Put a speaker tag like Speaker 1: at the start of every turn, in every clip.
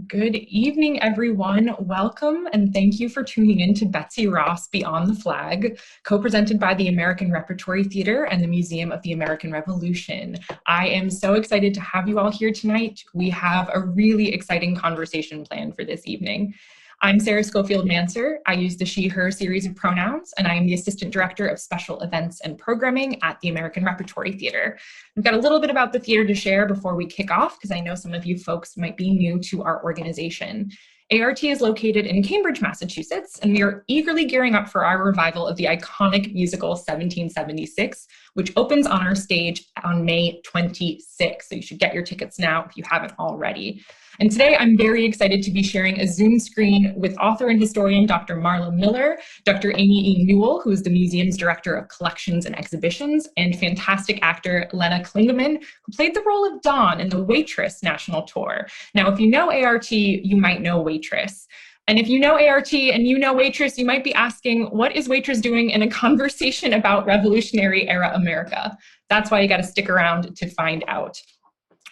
Speaker 1: Good evening, everyone. Welcome and thank you for tuning in to Betsy Ross Beyond the Flag, co-presented by the American Repertory Theater and the Museum of the American Revolution. I am so excited to have you all here tonight. We have a really exciting conversation planned for this evening. I'm Sarah Schofield-Mansur. I use the she, her series of pronouns, and I am the Assistant Director of Special Events and Programming at the American Repertory Theater. I've got a little bit about the theater to share before we kick off, because I know some of you folks might be new to our organization. ART is located in Cambridge, Massachusetts, and we are eagerly gearing up for our revival of the iconic musical 1776, which opens on our stage on May 26th. So you should get your tickets now if you haven't already. And today I'm very excited to be sharing a Zoom screen with author and historian Dr. Marla Miller, Dr. Aimee Newell, who is the museum's director of collections and exhibitions, and fantastic actor Lenne Klingaman, who played the role of Dawn in the Waitress National Tour. Now, if you know ART, you might know Waitress. And if you know ART and you know Waitress, you might be asking, what is Waitress doing in a conversation about Revolutionary Era America? That's why you got to stick around to find out.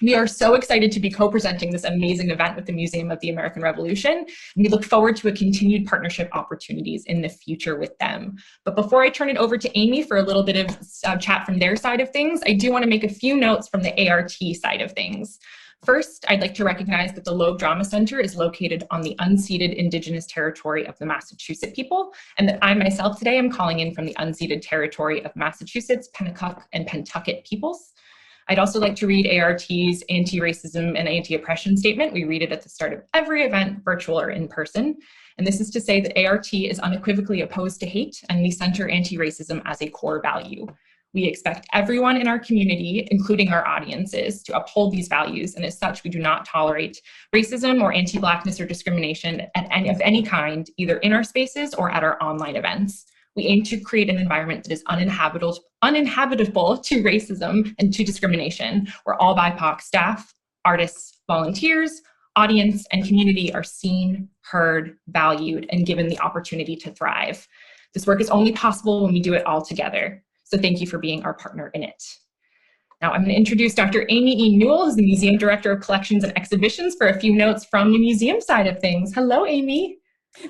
Speaker 1: We are so excited to be co-presenting this amazing event with the Museum of the American Revolution, and we look forward to a continued partnership opportunities in the future with them. But before I turn it over to Aimee for a little bit of chat from their side of things, I do want to make a few notes from the ART side of things. First, I'd like to recognize that the Loeb Drama Center is located on the unceded Indigenous territory of the Massachusetts people, and that I myself today am calling in from the unceded territory of Massachusetts, Pennacook, and Pentucket peoples. I'd also like to read ART's anti-racism and anti-oppression statement. We read it at the start of every event, virtual or in person. And this is to say that ART is unequivocally opposed to hate, and we center anti-racism as a core value. We expect everyone in our community, including our audiences, to uphold these values, and as such, we do not tolerate racism or anti-Blackness or discrimination of any kind, either in our spaces or at our online events. We aim to create an environment that is uninhabitable to racism and to discrimination, where all BIPOC staff, artists, volunteers, audience, and community are seen, heard, valued, and given the opportunity to thrive. This work is only possible when we do it all together. So thank you for being our partner in it. Now I'm going to introduce Dr. Aimee Newell, who's the Museum Director of Collections and Exhibitions, for a few notes from the museum side of things. Hello, Aimee.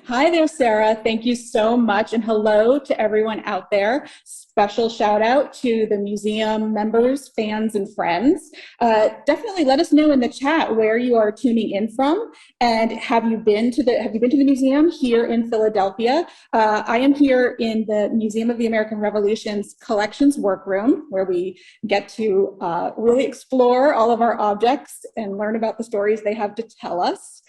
Speaker 2: Hi there, Sarah. Thank you so much. And hello to everyone out there. Special shout out to the museum members, fans, and friends. Definitely let us know in the chat where you are tuning in from. And have you been to the museum here in Philadelphia? I am here in the Museum of the American Revolution's collections workroom, where we get to really explore all of our objects and learn about the stories they have to tell us.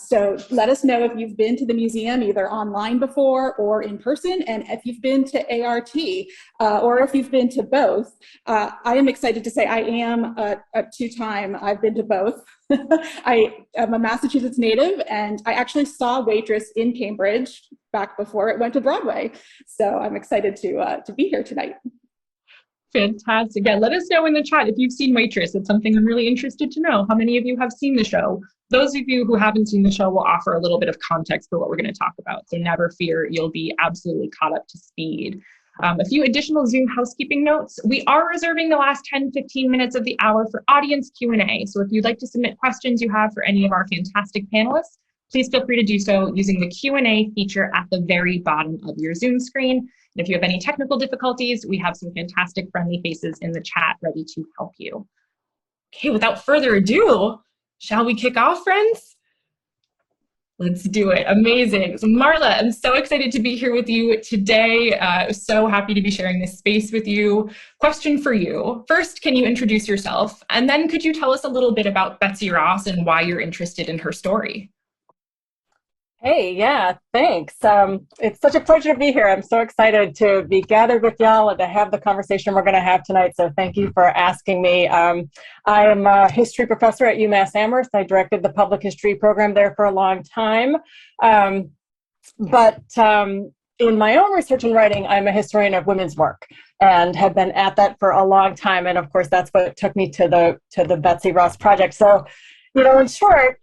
Speaker 2: So let us know if you've been to the museum either online before or in person, and if you've been to ART or if you've been to both. I am excited to say I am a two-time, I've been to both. I am a Massachusetts native, and I actually saw Waitress in Cambridge back before it went to Broadway. So I'm excited to be here tonight.
Speaker 1: Fantastic. Yeah, let us know in the chat if you've seen Waitress. It's something I'm really interested to know. How many of you have seen the show? Those of you who haven't seen the show will offer a little bit of context for what we're going to talk about. So never fear, you'll be absolutely caught up to speed. A few additional Zoom housekeeping notes. We are reserving the last 10-15 minutes of the hour for audience Q&A. So if you'd like to submit questions you have for any of our fantastic panelists, please feel free to do so using the Q&A feature at the very bottom of your Zoom screen. And if you have any technical difficulties, we have some fantastic friendly faces in the chat ready to help you. Okay, without further ado, shall we kick off, friends? Let's do it. Amazing. So Marla, I'm so excited to be here with you today. So happy to be sharing this space with you. Question for you. First, can you introduce yourself? And then could you tell us a little bit about Betsy Ross and why you're interested in her story?
Speaker 3: Hey, yeah, thanks. It's such a pleasure to be here. I'm so excited to be gathered with y'all and to have the conversation we're going to have tonight. So thank you for asking me. I am a history professor at UMass Amherst. I directed the public history program there for a long time. But in my own research and writing, I'm a historian of women's work and have been at that for a long time. And of course, that's what took me to the Betsy Ross project. So, in short,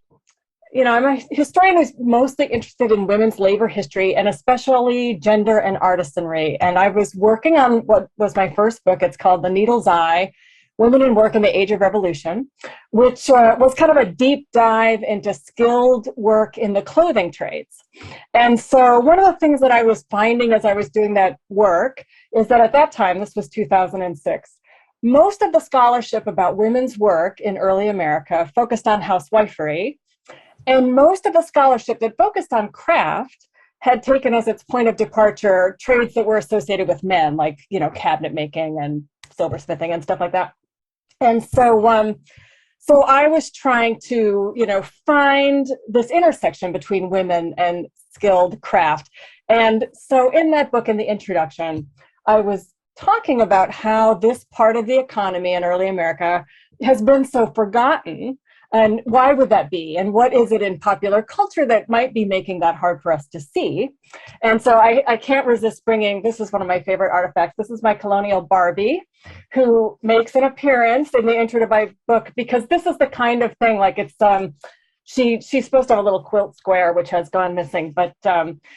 Speaker 3: I'm a historian who's mostly interested in women's labor history and especially gender and artisanry. And I was working on what was my first book. It's called The Needle's Eye, Women in Work in the Age of Revolution, which was kind of a deep dive into skilled work in the clothing trades. And so one of the things that I was finding as I was doing that work is that at that time, this was 2006, most of the scholarship about women's work in early America focused on housewifery, and most of the scholarship that focused on craft had taken as its point of departure trades that were associated with men, like, cabinet making and silversmithing and stuff like that. And so I was trying to, find this intersection between women and skilled craft. And so in that book, in the introduction, I was talking about how this part of the economy in early America has been so forgotten. And why would that be? And what is it in popular culture that might be making that hard for us to see? And so I can't resist bringing, this is one of my favorite artifacts. This is my colonial Barbie, who makes an appearance in the intro to my book, because this is the kind of thing, like it's, she's supposed to have a little quilt square, which has gone missing. But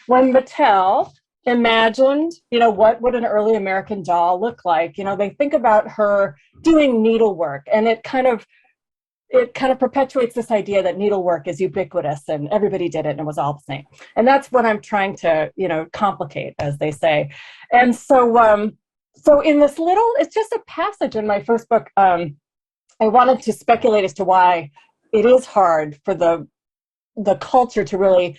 Speaker 3: when Mattel imagined, what would an early American doll look like? They think about her doing needlework, and it kind of perpetuates this idea that needlework is ubiquitous and everybody did it and it was all the same. And that's what I'm trying to, complicate, as they say. And so, so in this it's just a passage in my first book. I wanted to speculate as to why it is hard for the culture to really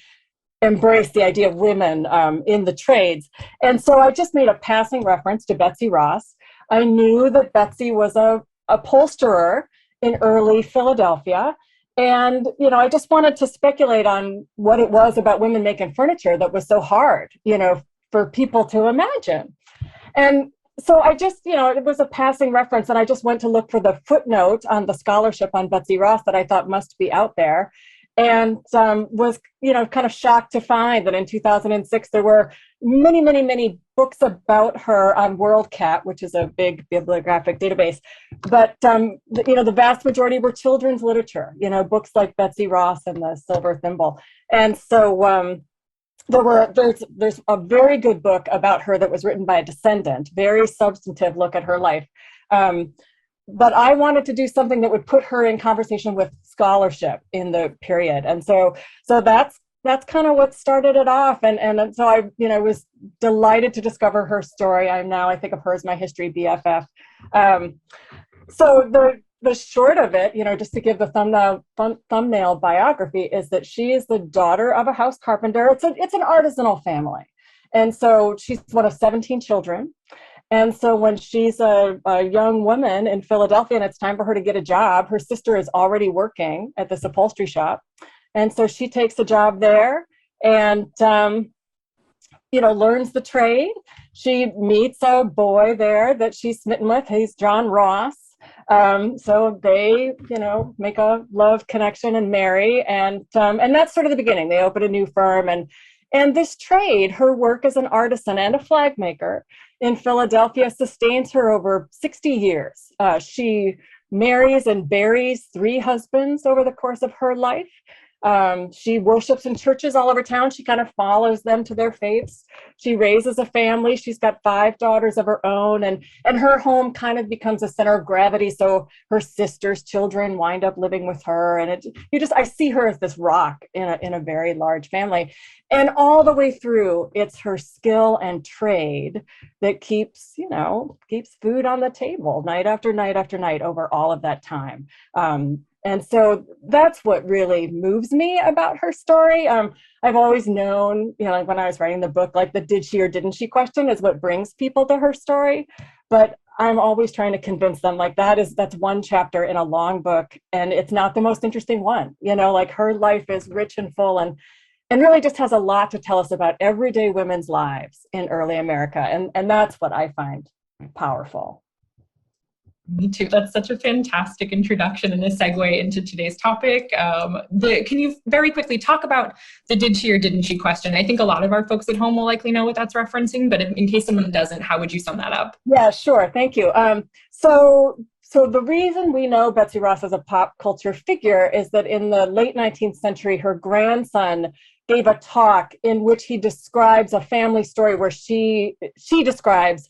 Speaker 3: embrace the idea of women in the trades. And so I just made a passing reference to Betsy Ross. I knew that Betsy was a upholsterer in early Philadelphia. And, I just wanted to speculate on what it was about women making furniture that was so hard, for people to imagine. And so I just, it was a passing reference, and I just went to look for the footnote on the scholarship on Betsy Ross that I thought must be out there. And was, kind of shocked to find that in 2006, there were many, many, many books about her on WorldCat, which is a big bibliographic database. But, the vast majority were children's literature, books like Betsy Ross and the Silver Thimble. And so there's a very good book about her that was written by a descendant, very substantive look at her life. But I wanted to do something that would put her in conversation with scholarship in the period. And so that's kind of what started it off. And so I, was delighted to discover her story. I think of her as my history BFF. So the short of it, just to give the thumbnail biography, is that she is the daughter of a house carpenter. It's an artisanal family. And so she's one of 17 children. And so when she's a young woman in Philadelphia and it's time for her to get a job, her sister is already working at this upholstery shop. And so she takes a job there and, learns the trade. She meets a boy there that she's smitten with. He's John Ross. So they, make a love connection and marry. And that's sort of the beginning. They open a new firm. And this trade, her work as an artisan and a flag maker in Philadelphia, sustains her over 60 years. She marries and buries 3 husbands over the course of her life. She worships in churches all over town. She kind of follows them to their faiths. She raises a family. She's got 5 daughters of her own, and her home kind of becomes a center of gravity. So her sister's children wind up living with her, and I see her as this rock in a very large family. And all the way through, it's her skill and trade that keeps food on the table night after night after night over all of that time. And so that's what really moves me about her story. I've always known, like when I was writing the book, like the did she or didn't she question is what brings people to her story. But I'm always trying to convince them, like that's one chapter in a long book, and it's not the most interesting one. Like her life is rich and full and really just has a lot to tell us about everyday women's lives in early America. And that's what I find powerful.
Speaker 1: Me too. That's such a fantastic introduction and a segue into today's topic. Can you very quickly talk about the did she or didn't she question? I think a lot of our folks at home will likely know what that's referencing, but in case someone doesn't, how would you sum that up?
Speaker 3: Yeah, sure. Thank you. So the reason we know Betsy Ross as a pop culture figure is that in the late 19th century, her grandson gave a talk in which he describes a family story where she describes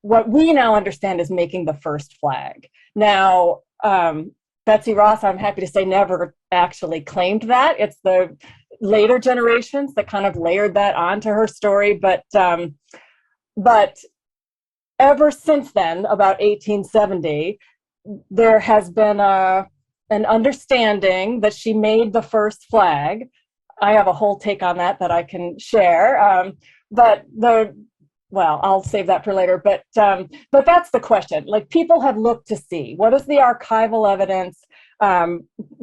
Speaker 3: what we now understand is making the first flag. Now, Betsy Ross, I'm happy to say, never actually claimed that. It's the later generations that kind of layered that onto her story. But ever since then, about 1870, there has been an understanding that she made the first flag. I have a whole take on that I can share. Well, I'll save that for later. But that's the question. Like, people have looked to see, what is the archival evidence?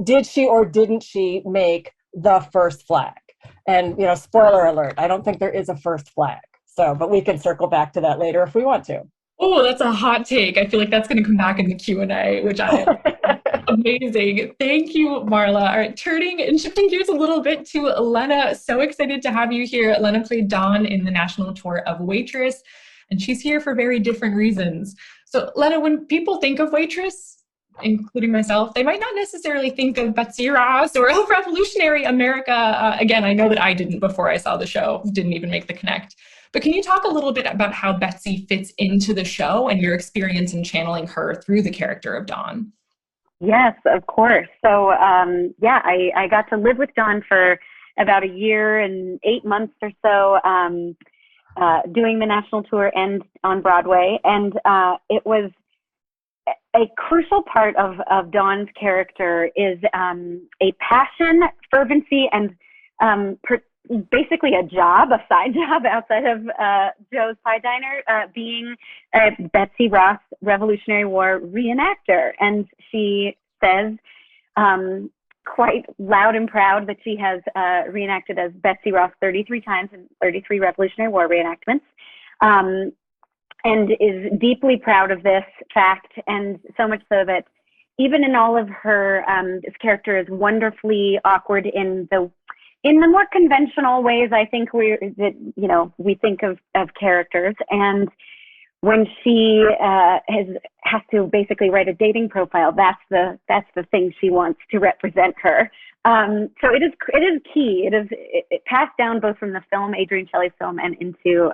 Speaker 3: Did she or didn't she make the first flag? And, you know, spoiler alert, I don't think there is a first flag. So, but we can circle back to that later if we want to.
Speaker 1: Oh, that's a hot take. I feel like that's going to come back in the Q&A, which I amazing. Thank you, Marla. All right, turning and shifting gears a little bit to Lenne. So excited to have you here. Lenne played Dawn in the national tour of Waitress, and she's here for very different reasons. So Lenne, when people think of Waitress, including myself, they might not necessarily think of Betsy Ross or Revolutionary America. Again, I know that I didn't before I saw the show, didn't even make the connect. But can you talk a little bit about how Betsy fits into the show and your experience in channeling her through the character of Dawn?
Speaker 4: Yes, of course. So, I got to live with Dawn for about a year and 8 months or so, doing the national tour and on Broadway. And it was a crucial part of Dawn's character is a passion, fervency, and basically a side job outside of Joe's Pie Diner, being a Betsy Ross Revolutionary War reenactor. And she says quite loud and proud that she has reenacted as Betsy Ross 33 times in 33 Revolutionary War reenactments, and is deeply proud of this fact, and so much so that even in all of her, this character is wonderfully awkward in the more conventional ways, I think we think of characters. And when she has to basically write a dating profile, that's the thing she wants to represent her. So it is key. It passed down both from the film, Adrienne Shelley's film, and into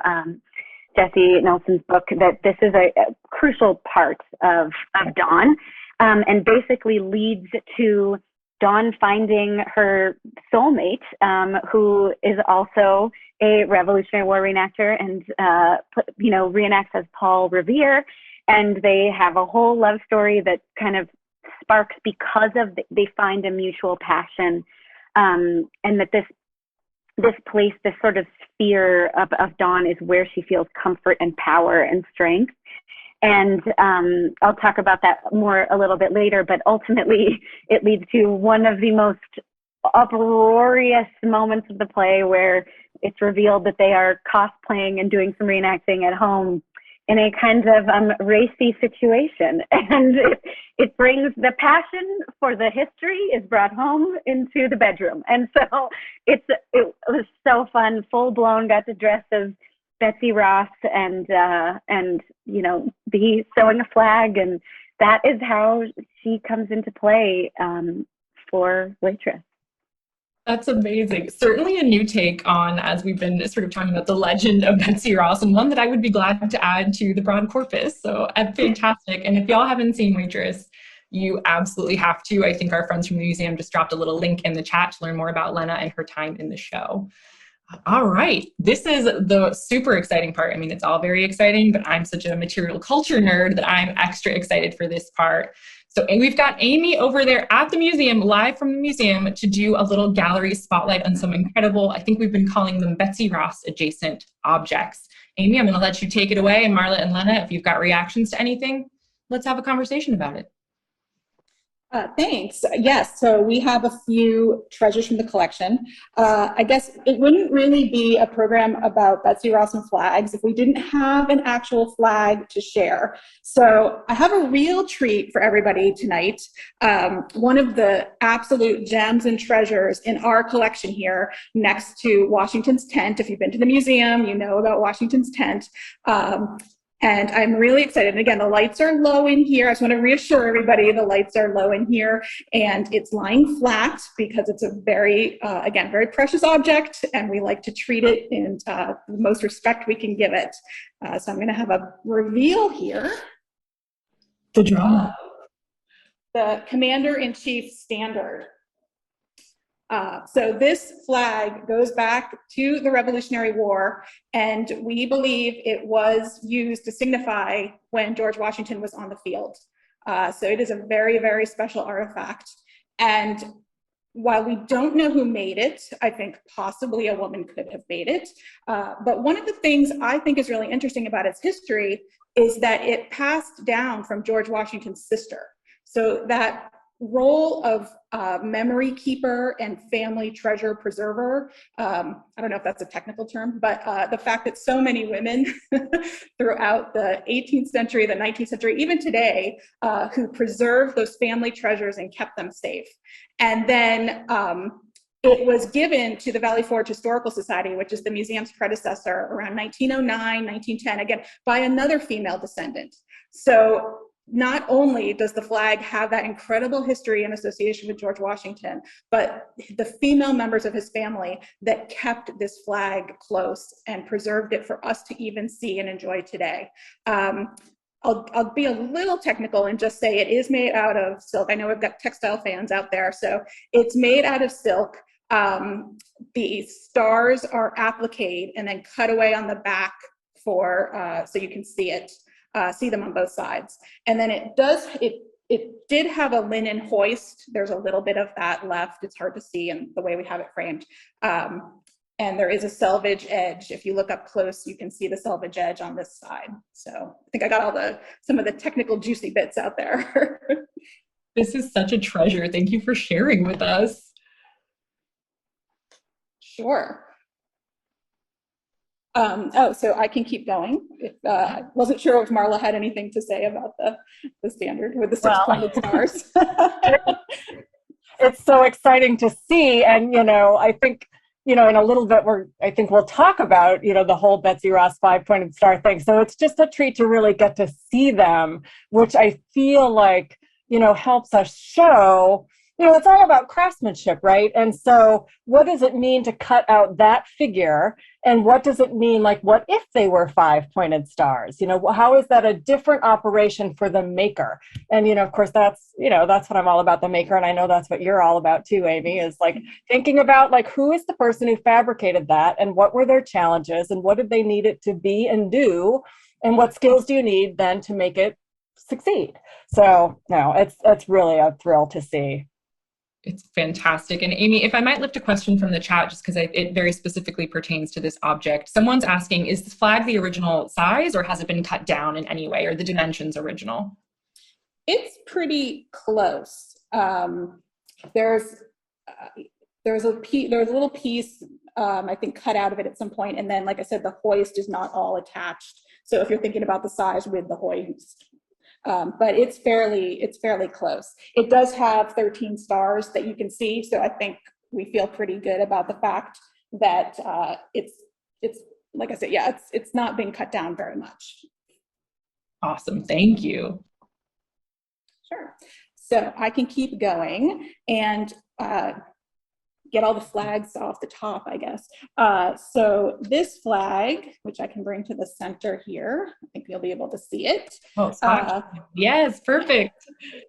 Speaker 4: Jessie Nelson's book, that this is a crucial part of Dawn, and basically leads to Dawn finding her soulmate, who is also a Revolutionary War reenactor and, reenacts as Paul Revere. And they have a whole love story that kind of sparks because of they find a mutual passion, and that this place, this sort of sphere of Dawn, is where she feels comfort and power and strength. And I'll talk about that more a little bit later, but ultimately it leads to one of the most uproarious moments of the play, where it's revealed that they are cosplaying and doing some reenacting at home in a kind of racy situation. And it brings the passion for the history is brought home into the bedroom. And so it was so fun, full blown, got to dress as Betsy Ross and be sewing a flag, and that is how she comes into play for Waitress.
Speaker 1: That's amazing. Certainly a new take on, as we've been sort of talking about, the legend of Betsy Ross, and one that I would be glad to add to the broad corpus. So fantastic. And if y'all haven't seen Waitress, you absolutely have to. I think our friends from the museum just dropped a little link in the chat to learn more about Lenne and her time in the show. All right, this is the super exciting part. I mean, it's all very exciting, but I'm such a material culture nerd that I'm extra excited for this part. So we've got Aimee over there at the museum, live from the museum, to do a little gallery spotlight on some incredible, I think we've been calling them Betsy Ross adjacent objects. Aimee, I'm gonna let you take it away, and Marla and Lenne, if you've got reactions to anything, let's have a conversation about it.
Speaker 2: Thanks. Yes, so we have a few treasures from the collection. I guess it wouldn't really be a program about Betsy Ross and flags if we didn't have an actual flag to share. So I have a real treat for everybody tonight. One of the absolute gems and treasures in our collection here, next to Washington's tent. If you've been to the museum, you know about Washington's tent. And I'm really excited. And again, the lights are low in here. I just want to reassure everybody the lights are low in here, and it's lying flat because it's a very, again, very precious object, and we like to treat it in the most respect we can give it. So I'm going to have a reveal here.
Speaker 1: The drama.
Speaker 2: The Commander-in-Chief Standard. So this flag goes back to the Revolutionary War, and we believe it was used to signify when George Washington was on the field. So it is a very, very special artifact. And while we don't know who made it, I think possibly a woman could have made it. But one of the things I think is really interesting about its history is that it passed down from George Washington's sister. So that role of memory keeper and family treasure preserver, I don't know if that's a technical term, but the fact that so many women throughout the 18th century, the 19th century, even today, who preserved those family treasures and kept them safe. And then it was given to the Valley Forge Historical Society, which is the museum's predecessor, around 1909, 1910, again, by another female descendant. So not only does the flag have that incredible history and association with George Washington, but the female members of his family that kept this flag close and preserved it for us to even see and enjoy today. I'll be a little technical and just say it is made out of silk. I know we've got textile fans out there, so it's made out of silk. The stars are appliqued and then cut away on the back for so you can see it. See them on both sides. And then it did have a linen hoist. There's a little bit of that left. It's hard to see in the way we have it framed. And there is a selvage edge. If you look up close, you can see the selvage edge on this side. So I think I got some of the technical juicy bits out there.
Speaker 1: This is such a treasure. Thank you for sharing with us.
Speaker 2: Sure. Oh, so I can keep going. I wasn't sure if Marla had anything to say about the standard with the six-pointed stars.
Speaker 3: It's so exciting to see. And, I think, in a little bit, I think we'll talk about, the whole Betsy Ross 5-pointed star thing. So it's just a treat to really get to see them, which I feel like, helps us show, it's all about craftsmanship, right? And so what does it mean to cut out that figure? And what does it mean, like, what if they were 5-pointed stars? How is that a different operation for the maker? And, of course, that's what I'm all about, the maker. And I know that's what you're all about too, Aimee, is like thinking about like, who is the person who fabricated that, and what were their challenges, and what did they need it to be and do? And what skills do you need then to make it succeed? So no, it's really a thrill to see.
Speaker 1: It's fantastic. And Aimee, if I might lift a question from the chat, just because it very specifically pertains to this object. Someone's asking, is this flag the original size, or has it been cut down in any way? Or the dimensions original?
Speaker 2: It's pretty close. There's a little piece, I think, cut out of it at some point. And then, like I said, the hoist is not all attached. So if you're thinking about the size with the hoist, but it's fairly close. It does have 13 stars that you can see, so I think we feel pretty good about the fact that it's like I said, yeah, it's not being cut down very much.
Speaker 1: Awesome, thank you.
Speaker 2: Sure. So I can keep going and get all the flags off the top, I guess. So this flag, which I can bring to the center here, I think you'll be able to see it.
Speaker 1: Oh, yes, perfect.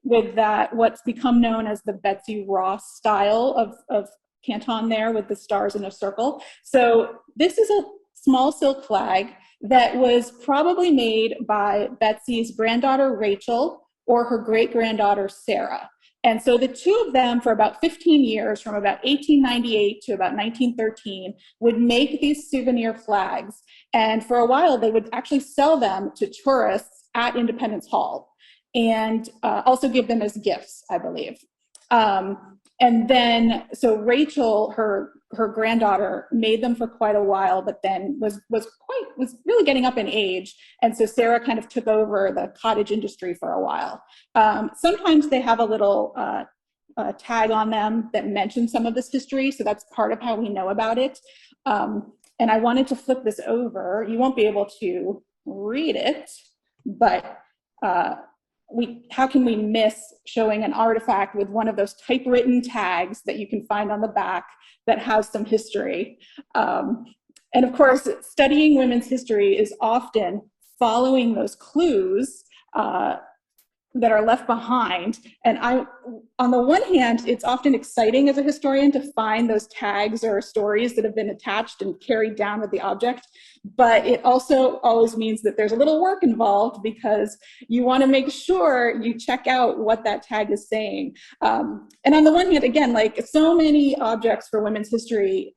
Speaker 2: With that, what's become known as the Betsy Ross style of canton there with the stars in a circle. So this is a small silk flag that was probably made by Betsy's granddaughter, Rachel, or her great-granddaughter, Sarah. And so the two of them, for about 15 years, from about 1898 to about 1913, would make these souvenir flags. And for a while, they would actually sell them to tourists at Independence Hall, and also give them as gifts, I believe. And then, so Rachel, her granddaughter, made them for quite a while, but then was really getting up in age. And so Sarah kind of took over the cottage industry for a while. Sometimes they have a little tag on them that mentions some of this history. So that's part of how we know about it. And I wanted to flip this over. You won't be able to read it, but how can we miss showing an artifact with one of those typewritten tags that you can find on the back that has some history? And of course, studying women's history is often following those clues that are left behind. And on the one hand, it's often exciting as a historian to find those tags or stories that have been attached and carried down with the object. But it also always means that there's a little work involved, because you want to make sure you check out what that tag is saying. And on the one hand, again, like so many objects for women's history,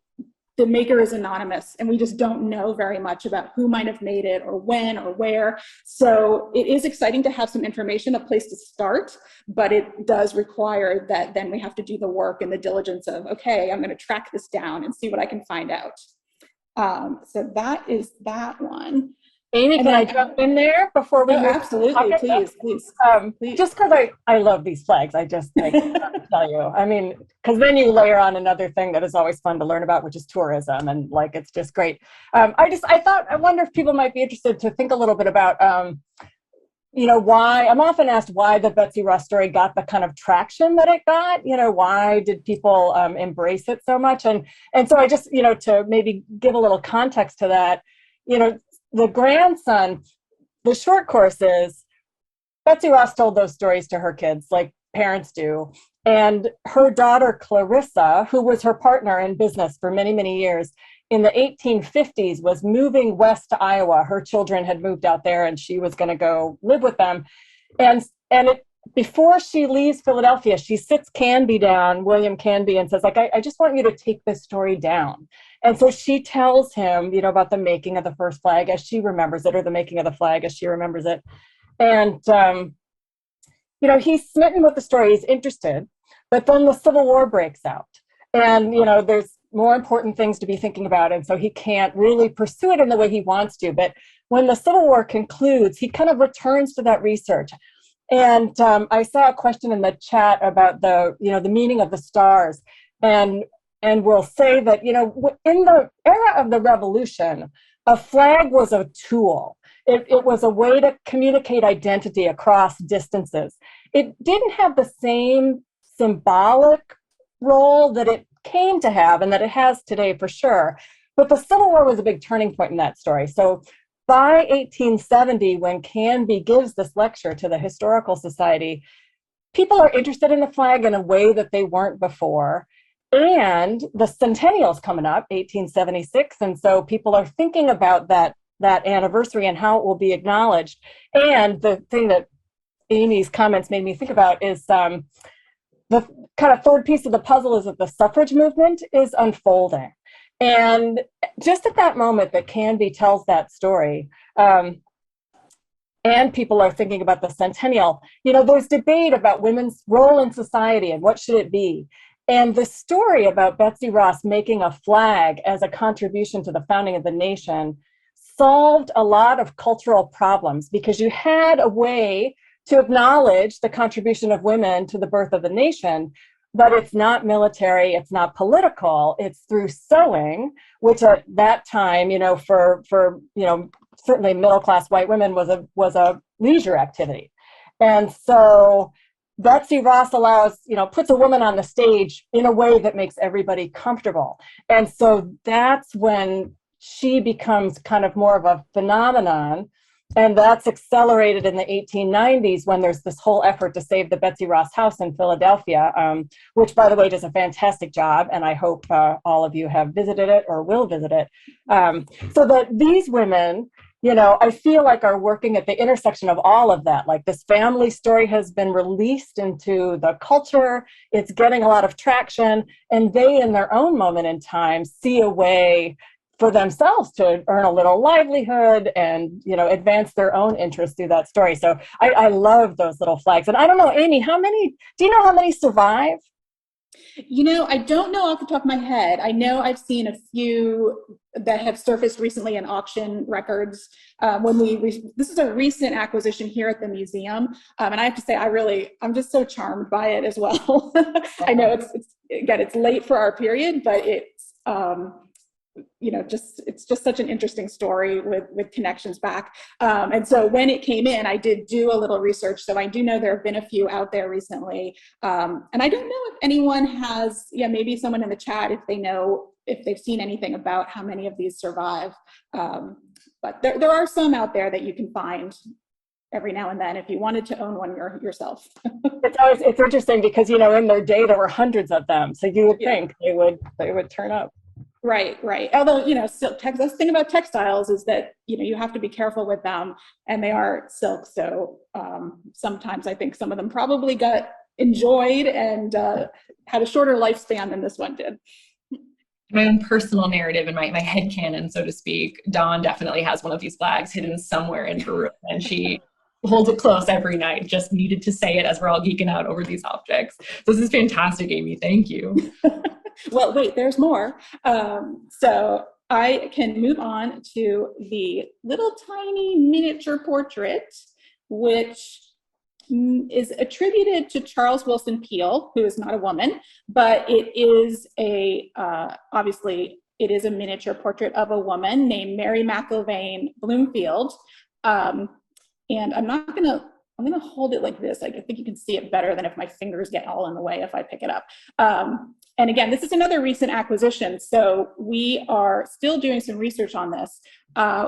Speaker 2: the maker is anonymous, and we just don't know very much about who might have made it or when or where. So it is exciting to have some information, a place to start, but it does require that then we have to do the work and the diligence of, okay, I'm going to track this down and see what I can find out. So that is that one.
Speaker 3: Aimee, can I jump in there before we move?
Speaker 2: Absolutely, please.
Speaker 3: Just because I love these flags, I just like to tell you. I mean, because then you layer on another thing that is always fun to learn about, which is tourism, and like it's just great. I wonder if people might be interested to think a little bit about, why I'm often asked why the Betsy Ross story got the kind of traction that it got. Why did people embrace it so much? And so I just to maybe give a little context to that, the grandson, the short course is Betsy Ross told those stories to her kids like parents do. And her daughter, Clarissa, who was her partner in business for many, many years, in the 1850s was moving west to Iowa. Her children had moved out there and she was going to go live with them. Before she leaves Philadelphia, she sits Canby down, William Canby, and says, like, I just want you to take this story down. And so she tells him, about the making of the first flag as she remembers it, or the making of the flag as she remembers it. And, he's smitten with the story, he's interested, but then the Civil War breaks out. And, there's more important things to be thinking about. And so he can't really pursue it in the way he wants to. But when the Civil War concludes, he kind of returns to that research. And I saw a question in the chat about the meaning of the stars. And we'll say that, in the era of the Revolution, a flag was a tool. It was a way to communicate identity across distances. It didn't have the same symbolic role that it came to have and that it has today for sure. But the Civil War was a big turning point in that story. So by 1870, when Canby gives this lecture to the Historical Society, people are interested in the flag in a way that they weren't before. And the centennial's coming up, 1876. And so people are thinking about that anniversary and how it will be acknowledged. And the thing that Aimee's comments made me think about is the kind of third piece of the puzzle is that the suffrage movement is unfolding. And just at that moment that Canby tells that story, and people are thinking about the centennial, there's debate about women's role in society and what should it be. And the story about Betsy Ross making a flag as a contribution to the founding of the nation solved a lot of cultural problems, because you had a way to acknowledge the contribution of women to the birth of the nation. But it's not military, it's not political, it's through sewing, which at that time, for certainly middle-class white women was a leisure activity. And so Betsy Ross puts a woman on the stage in a way that makes everybody comfortable. And so that's when she becomes kind of more of a phenomenon. And that's accelerated in the 1890s when there's this whole effort to save the Betsy Ross house in Philadelphia, which, by the way, does a fantastic job. And I hope all of you have visited it or will visit it. So that these women, I feel like are working at the intersection of all of that. Like this family story has been released into the culture. It's getting a lot of traction. And they, in their own moment in time, see a way for themselves to earn a little livelihood and, advance their own interests through that story. So I love those little flags. And I don't know, Aimee, do you know how many survive?
Speaker 2: I don't know off the top of my head. I know I've seen a few that have surfaced recently in auction records. This is a recent acquisition here at the museum. And I have to say, I'm just so charmed by it as well. I know it's late for our period, but it's just such an interesting story with connections back. And so when it came in, I did do a little research. So I do know there have been a few out there recently. And I don't know if anyone has, maybe someone in the chat, if they've seen anything about how many of these survive. But there are some out there that you can find every now and then if you wanted to own one yourself.
Speaker 3: It's interesting because, in their day there were hundreds of them. So you would think they would turn up.
Speaker 2: Right. Although, still, the thing about textiles is that, you have to be careful with them, and they are silk. So sometimes I think some of them probably got enjoyed and had a shorter lifespan than this one did.
Speaker 1: My own personal narrative and my headcanon, so to speak, Dawn definitely has one of these flags hidden somewhere in her room, and she holds it close every night. Just needed to say it as we're all geeking out over these objects. This is fantastic, Aimee. Thank you.
Speaker 2: Well, wait, there's more. So I can move on to the little tiny miniature portrait, which is attributed to Charles Wilson Peele, who is not a woman, but it is obviously it is a miniature portrait of a woman named Mary McIlvaine Bloomfield. And I'm gonna hold it like this. I think you can see it better than if my fingers get all in the way if I pick it up. And again, this is another recent acquisition, so we are still doing some research on this.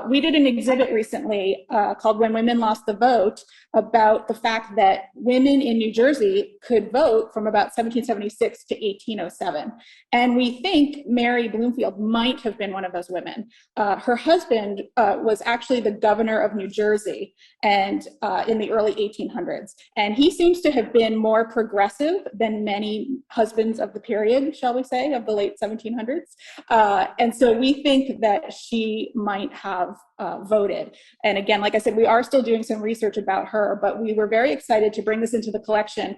Speaker 2: We did an exhibit recently called When Women Lost the Vote, about the fact that women in New Jersey could vote from about 1776 to 1807. And we think Mary Bloomfield might have been one of those women. Her husband was actually the governor of New Jersey and in the early 1800s. And he seems to have been more progressive than many husbands of the period, shall we say, of the late 1700s. And so we think that she might have voted. And again, like I said, we are still doing some research about her, but we were very excited to bring this into the collection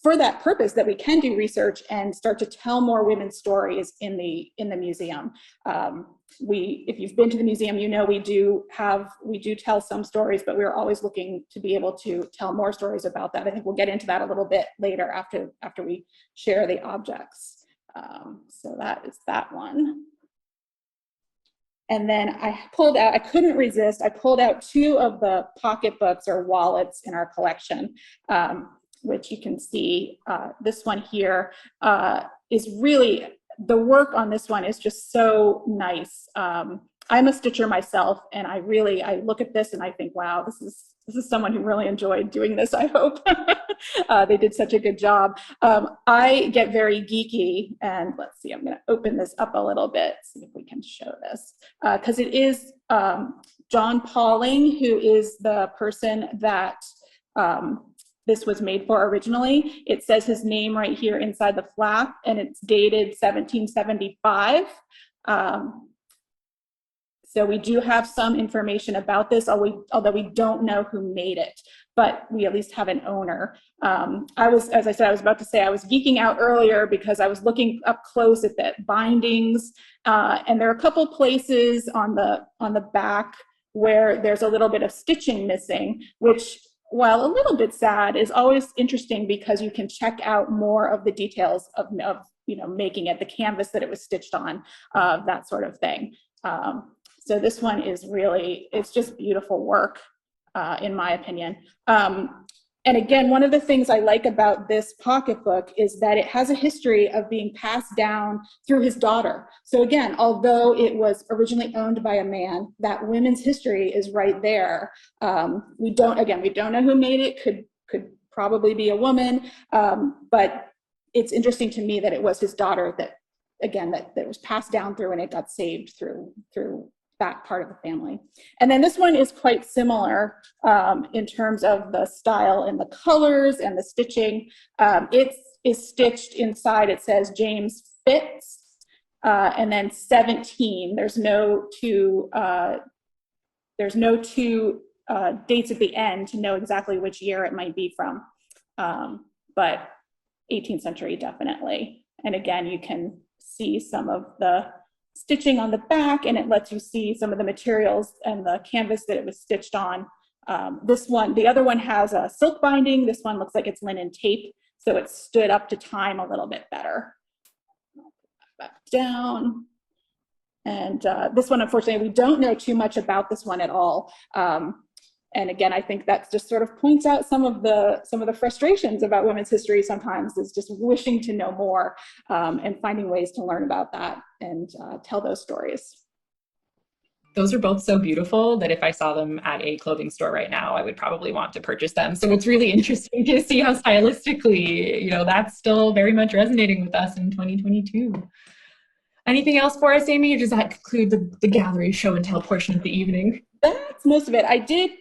Speaker 2: for that purpose, that we can do research and start to tell more women's stories in the museum. If you've been to the museum, we do tell some stories, but we're always looking to be able to tell more stories about that. I think we'll get into that a little bit later after we share the objects. So that is that one. And then I couldn't resist, I pulled out two of the pocketbooks or wallets in our collection, which you can see. This one here is really, the work on this one is just so nice. I'm a stitcher myself, and I look at this and I think, wow, this is someone who really enjoyed doing this, I hope. They did such a good job. I get very geeky, and let's see, I'm gonna open this up a little bit, see if we can show this. Because it is John Pauling, who is the person that this was made for originally. It says his name right here inside the flap, and it's dated 1775. So we do have some information about this, although we don't know who made it, but we at least have an owner. As I said, I was about to say, I was geeking out earlier because I was looking up close at the bindings, and there are a couple places on the back where there's a little bit of stitching missing, which, while a little bit sad, is always interesting because you can check out more of the details of making it, the canvas that it was stitched on, that sort of thing. So this one is really, it's just beautiful work, in my opinion. And again, one of the things I like about this pocketbook is that it has a history of being passed down through his daughter. So again, although it was originally owned by a man, that women's history is right there. We don't know who made it, could probably be a woman, but it's interesting to me that it was his daughter that was passed down through, and it got saved through that part of the family. And then this one is quite similar in terms of the style and the colors and the stitching. It is stitched inside, it says James Fitz, and then 17. There's no two dates at the end to know exactly which year it might be from, but 18th century definitely. And again, you can see some of the stitching on the back, and it lets you see some of the materials and the canvas that it was stitched on. The other one has a silk binding. This one looks like it's linen tape, so it stood up to time a little bit better. I'll put that back down. And this one, unfortunately, we don't know too much about this one at all. And again, I think that just sort of points out some of the frustrations about women's history sometimes, is just wishing to know more and finding ways to learn about that and tell those stories.
Speaker 1: Those are both so beautiful that if I saw them at a clothing store right now, I would probably want to purchase them. So it's really interesting to see how stylistically, that's still very much resonating with us in 2022. Anything else for us, Aimee, or does that conclude the gallery show and tell portion of the evening?
Speaker 2: That's most of it.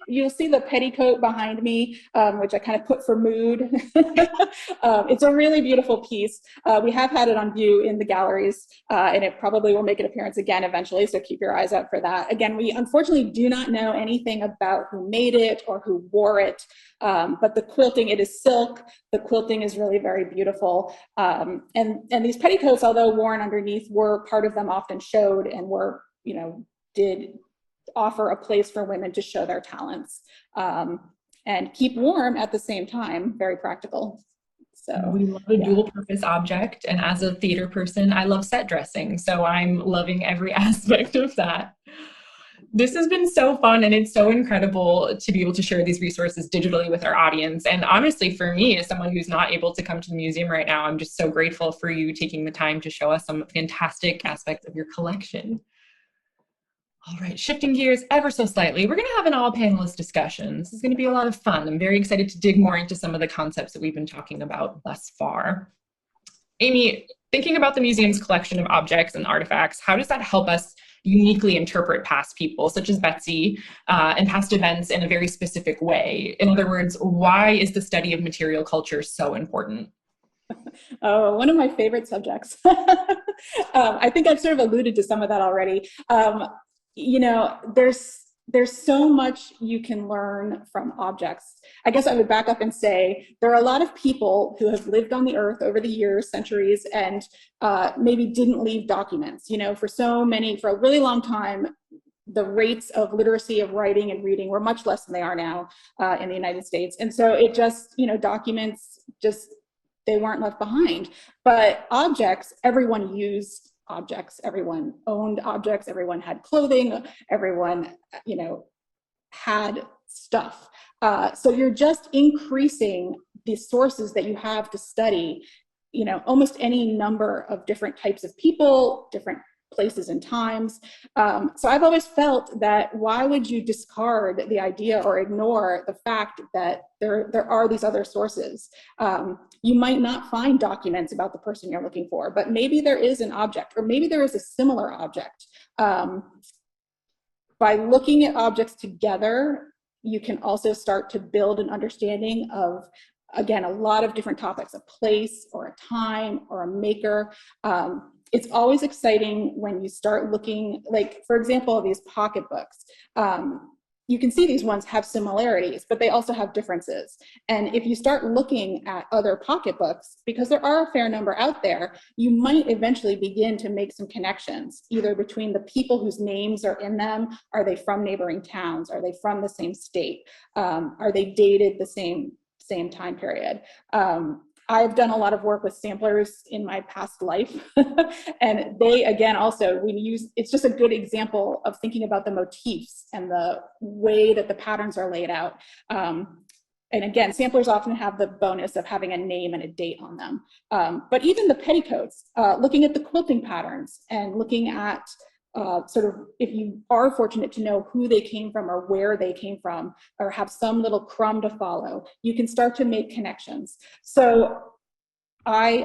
Speaker 2: You'll see the petticoat behind me, which I kind of put for mood. It's a really beautiful piece. We have had it on view in the galleries, and it probably will make an appearance again eventually, so keep your eyes out for that. Again, we unfortunately do not know anything about who made it or who wore it, but the quilting, it is silk. The quilting is really very beautiful. And these petticoats, although worn underneath, part of them often showed and did offer a place for women to show their talents and keep warm at the same time. Very practical. So
Speaker 1: we love a dual purpose object, and as a theater person, I love set dressing, so I'm loving every aspect of that. This has been so fun, and it's so incredible to be able to share these resources digitally with our audience. And honestly, for me, as someone who's not able to come to the museum right now, I'm just so grateful for you taking the time to show us some fantastic aspects of your collection. All right, shifting gears ever so slightly, we're going to have an all-panelist discussion. This is going to be a lot of fun. I'm very excited to dig more into some of the concepts that we've been talking about thus far. Aimee, thinking about the museum's collection of objects and artifacts, how does that help us uniquely interpret past people, such as Betsy, and past events in a very specific way? In other words, why is the study of material culture so important?
Speaker 2: Oh, one of my favorite subjects. I think I've sort of alluded to some of that already. There's so much you can learn from objects. I guess I would back up and say there are a lot of people who have lived on the earth over the years, centuries, and maybe didn't leave documents. For a really long time, the rates of literacy, of writing and reading were much less than they are now in the United States. And so it just, documents they weren't left behind. But objects, everyone used objects, everyone owned objects, everyone had clothing, everyone, had stuff. So you're just increasing the sources that you have to study, almost any number of different types of people, different places and times. So I've always felt that why would you discard the idea or ignore the fact that there are these other sources? You might not find documents about the person you're looking for, but maybe there is an object, or maybe there is a similar object. By looking at objects together, you can also start to build an understanding of, again, a lot of different topics, a place or a time or a maker. It's always exciting when you start looking, like, for example, these pocketbooks. You can see these ones have similarities, but they also have differences. And if you start looking at other pocketbooks, because there are a fair number out there, you might eventually begin to make some connections, either between the people whose names are in them. Are they from neighboring towns? Are they from the same state? Are they dated the same time period? I've done a lot of work with samplers in my past life, and they, again, also, it's just a good example of thinking about the motifs and the way that the patterns are laid out. And again, samplers often have the bonus of having a name and a date on them. But even the petticoats, looking at the quilting patterns and looking at sort of, if you are fortunate to know who they came from or where they came from, or have some little crumb to follow, you can start to make connections. So I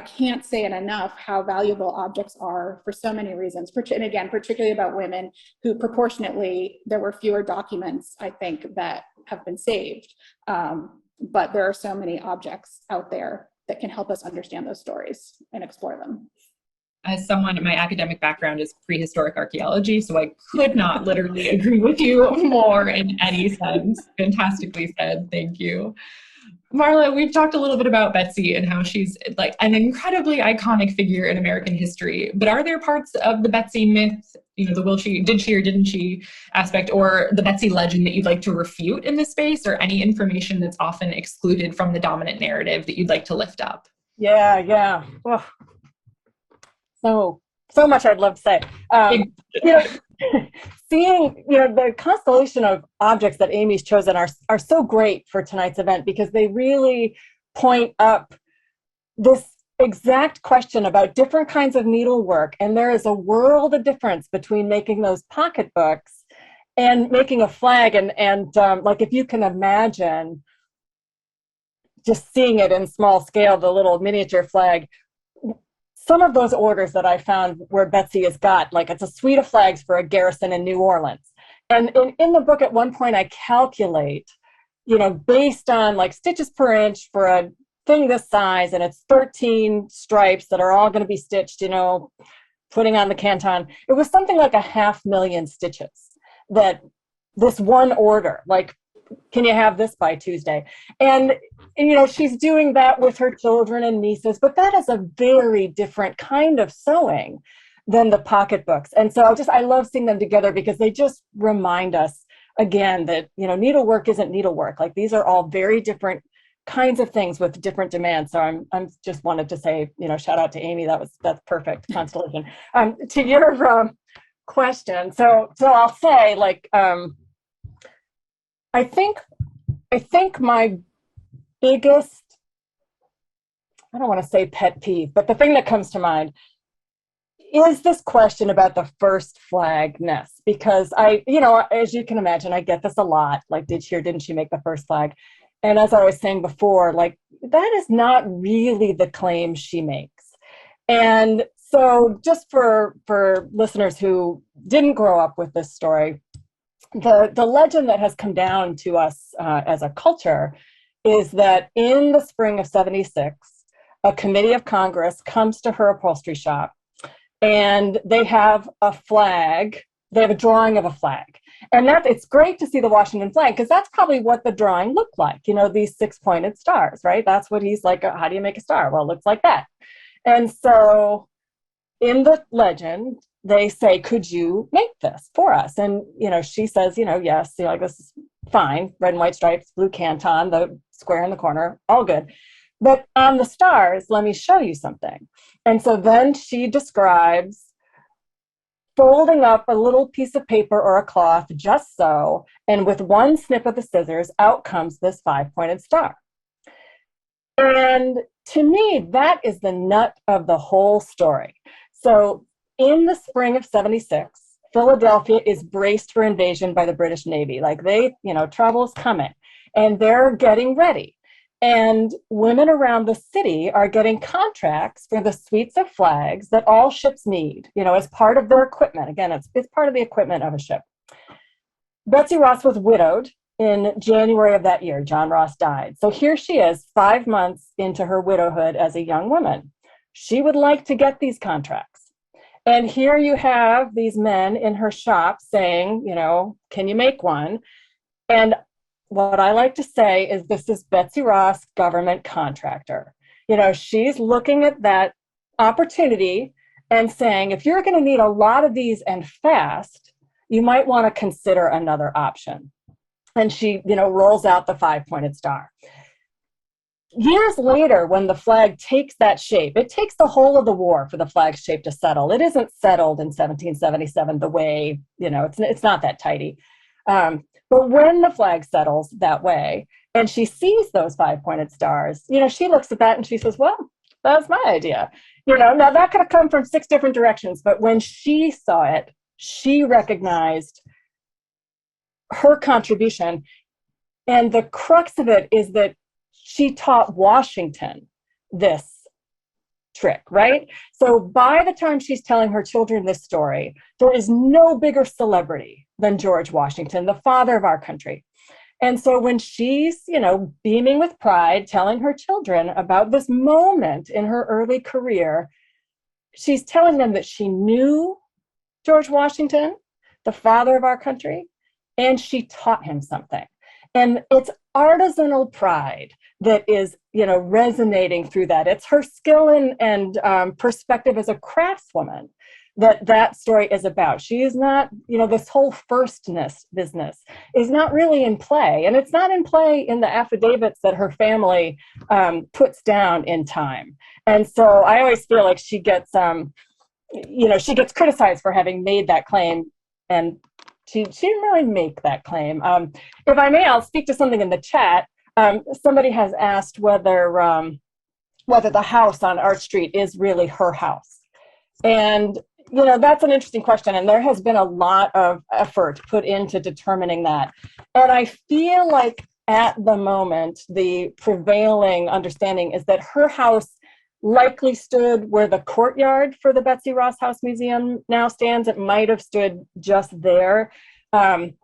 Speaker 2: can't say it enough how valuable objects are for so many reasons, and again, particularly about women who proportionately, there were fewer documents, I think, that have been saved. But there are so many objects out there that can help us understand those stories and explore them.
Speaker 1: As someone, my academic background is prehistoric archaeology, so I could not literally agree with you more in any sense. Fantastically said, thank you. Marla, we've talked a little bit about Betsy and how she's like an incredibly iconic figure in American history, but are there parts of the Betsy myth, the did she or didn't she aspect, or the Betsy legend that you'd like to refute in this space, or any information that's often excluded from the dominant narrative that you'd like to lift up?
Speaker 3: Yeah. Oh. So So much I'd love to say. You know, seeing, you know, the constellation of objects that Aimee's chosen are so great for tonight's event, because they really point up this exact question about different kinds of needlework. And there is a world of difference between making those pocketbooks and making a flag. And like, if you can imagine just seeing it in small scale, the little miniature flag, some of those orders that I found where Betsy has got, like, it's a suite of flags for a garrison in New Orleans. And in the book, at one point, I calculate, you know, based on like stitches per inch for a thing this size, and it's 13 stripes that are all going to be stitched, you know, putting on the canton. It was something like 500,000 stitches that this one order, like, can you have this by Tuesday? And you know, she's doing that with her children and nieces, but that is a very different kind of sewing than the pocketbooks. And so I love seeing them together, because they just remind us again that, you know, needlework isn't needlework. Like, these are all very different kinds of things with different demands. So I'm just wanted to say, you know, shout out to Aimee. That's perfect constellation. To your question. So I'll say, like, I think my biggest, I don't want to say pet peeve, but the thing that comes to mind is this question about the first flagness, because you know, as you can imagine, I get this a lot. Like, did she or didn't she make the first flag? And as I was saying before, like, that is not really the claim she makes. And so just for listeners who didn't grow up with this story, the legend that has come down to us as a culture is that in the spring of '76, a committee of Congress comes to her upholstery shop, and they have a flag. They have a drawing of a flag. And it's great to see the Washington flag, because that's probably what the drawing looked like. You know, these 6-pointed stars, right? That's what he's like, how do you make a star? Well, it looks like that. And so in the legend, they say, could you make this for us? And, you know, she says, you know, yes, you know, like, this is fine. Red and white stripes, blue canton, the square in the corner, all good. But on the stars, let me show you something. And so then she describes folding up a little piece of paper or a cloth, just so, and with one snip of the scissors, out comes this 5-pointed star. And to me, that is the nut of the whole story. So in the spring of '76, Philadelphia is braced for invasion by the British Navy. Like, you know, trouble's coming, and they're getting ready. And women around the city are getting contracts for the suites of flags that all ships need, you know, as part of their equipment. Again, it's part of the equipment of a ship. Betsy Ross was widowed in January of that year. John Ross died. So here she is, 5 months into her widowhood as a young woman. She would like to get these contracts. And here you have these men in her shop saying, you know, can you make one? And what I like to say is, this is Betsy Ross, government contractor. You know, she's looking at that opportunity and saying, if you're going to need a lot of these and fast, you might want to consider another option. And she, you know, rolls out the 5-pointed star. Years later, when the flag takes that shape, it takes the whole of the war for the flag's shape to settle. It isn't settled in 1777 the way, you know, it's not that tidy. But when the flag settles that way, and she sees those 5-pointed stars, you know, she looks at that and she says, well, that's my idea. You know, now that could have come from 6 different directions, but when she saw it, she recognized her contribution. And the crux of it is that she taught Washington this trick, right? So by the time she's telling her children this story, there is no bigger celebrity than George Washington, the father of our country. And so when she's, you know, beaming with pride, telling her children about this moment in her early career, she's telling them that she knew George Washington, the father of our country, and she taught him something. And it's artisanal pride that is, you know, resonating through that. It's her skill and perspective as a craftswoman that story is about. She is not, you know, this whole firstness business is not really in play. And it's not in play in the affidavits that her family puts down in time. And so I always feel like she gets she gets criticized for having made that claim, and she didn't really make that claim. If I may, I'll speak to something in the chat. Somebody has asked whether the house on Arch Street is really her house. And, that's an interesting question. And there has been a lot of effort put into determining that. And I feel like at the moment, the prevailing understanding is that her house likely stood where the courtyard for the Betsy Ross House Museum now stands. It might have stood just there. My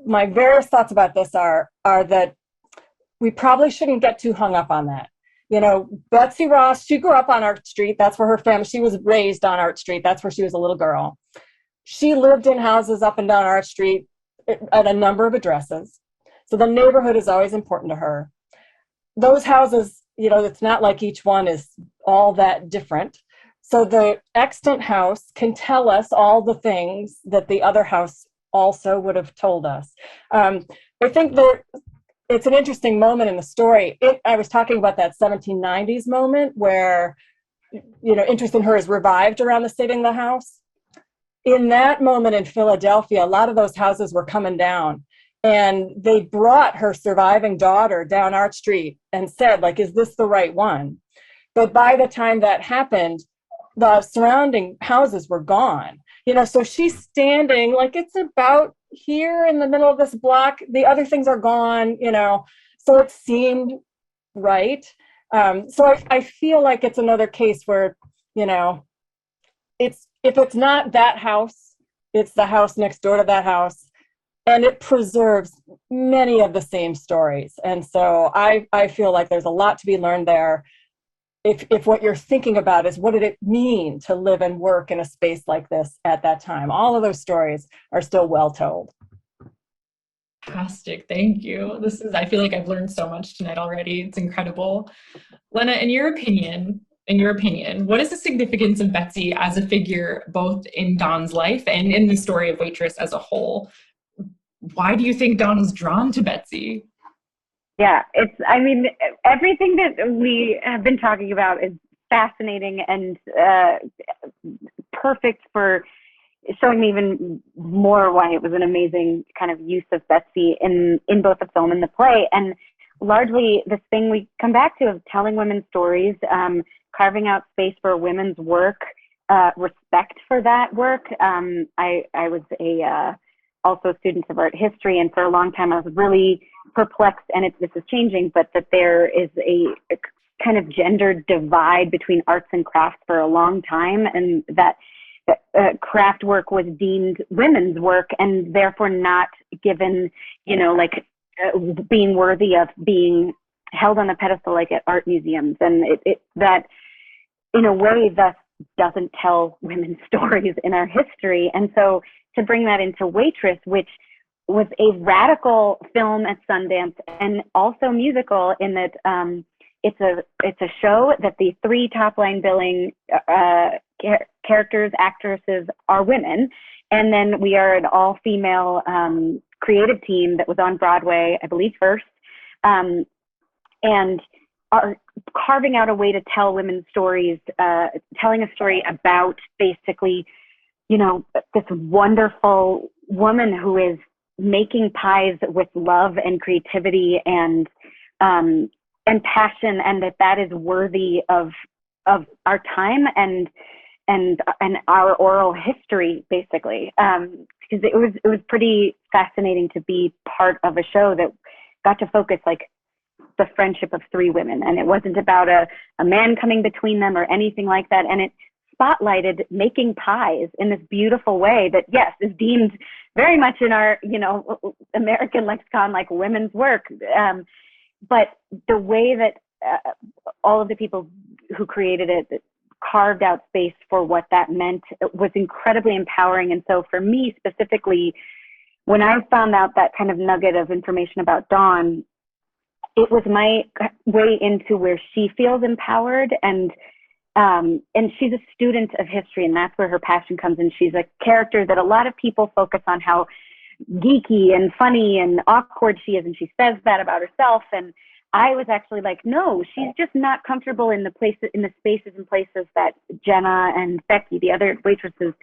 Speaker 3: various thoughts about this are that we probably shouldn't get too hung up on that. Betsy Ross, she grew up on Arch Street. That's where her family, she was raised on Arch Street. That's where she was a little girl. She lived in houses up and down Arch Street at a number of addresses. So the neighborhood is always important to her. Those houses, it's not like each one is all that different. So the extant house can tell us all the things that the other house also would have told us. I think that it's an interesting moment in the story. I was talking about that 1790s moment where, interest in her is revived around the saving the house. In that moment in Philadelphia, a lot of those houses were coming down, and they brought her surviving daughter down Arch Street and said, is this the right one? But by the time that happened, the surrounding houses were gone. So she's standing it's about here in the middle of this block. The other things are gone, so it seemed right. So I feel like it's another case where, if it's not that house, it's the house next door to that house, and it preserves many of the same stories. And so I feel like there's a lot to be learned there. If what you're thinking about is what did it mean to live and work in a space like this at that time, all of those stories are still well told.
Speaker 1: Fantastic, thank you. I feel like I've learned so much tonight already. It's incredible. Lenne, in your opinion, what is the significance of Betsy as a figure, both in Dawn's life and in the story of Waitress as a whole? Why do you think Dawn was drawn to Betsy?
Speaker 4: Yeah, everything that we have been talking about is fascinating and perfect for showing me even more why it was an amazing kind of use of Betsy in both the film and the play. And largely this thing we come back to of telling women's stories, carving out space for women's work, respect for that work. I was also a student of art history, and for a long time I was really perplexed, and this is changing, but that there is a kind of gendered divide between arts and crafts for a long time, and that craft work was deemed women's work and therefore not given, being worthy of being held on a pedestal like at art museums, and that in a way thus doesn't tell women's stories in our history. And so to bring that into Waitress, which was a radical film at Sundance and also musical in that it's a show that the three top line billing characters, actresses are women. And then we are an all female creative team that was on Broadway, I believe first, and are carving out a way to tell women's stories, telling a story about basically, this wonderful woman who is making pies with love and creativity and passion, and that is worthy of our time and our oral history, basically. Because it was pretty fascinating to be part of a show that got to focus the friendship of three women, and it wasn't about a man coming between them or anything like that. And it spotlighted making pies in this beautiful way that, yes, is deemed very much in our, American lexicon like women's work. But the way that all of the people who created it carved out space for what that meant was incredibly empowering. And so for me specifically, when I found out that kind of nugget of information about Dawn, it was my way into where she feels empowered, and she's a student of history, and that's where her passion comes in. She's a character that a lot of people focus on how geeky and funny and awkward she is, and she says that about herself. And I was actually like, no, she's just not comfortable in the places, in the spaces and places that Jenna and Becky, the other waitresses,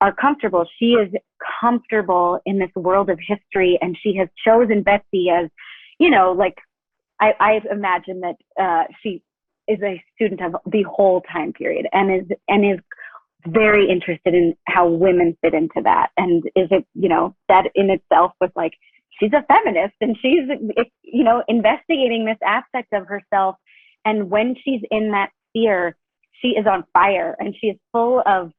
Speaker 4: are comfortable. She is comfortable in this world of history, and she has chosen Betsy as, you know, like I imagine that she is a student of the whole time period, and is very interested in how women fit into that, and is it, you know, that in itself was like, she's a feminist, and she's, you know, investigating this aspect of herself. And when she's in that sphere, she is on fire, and she is full of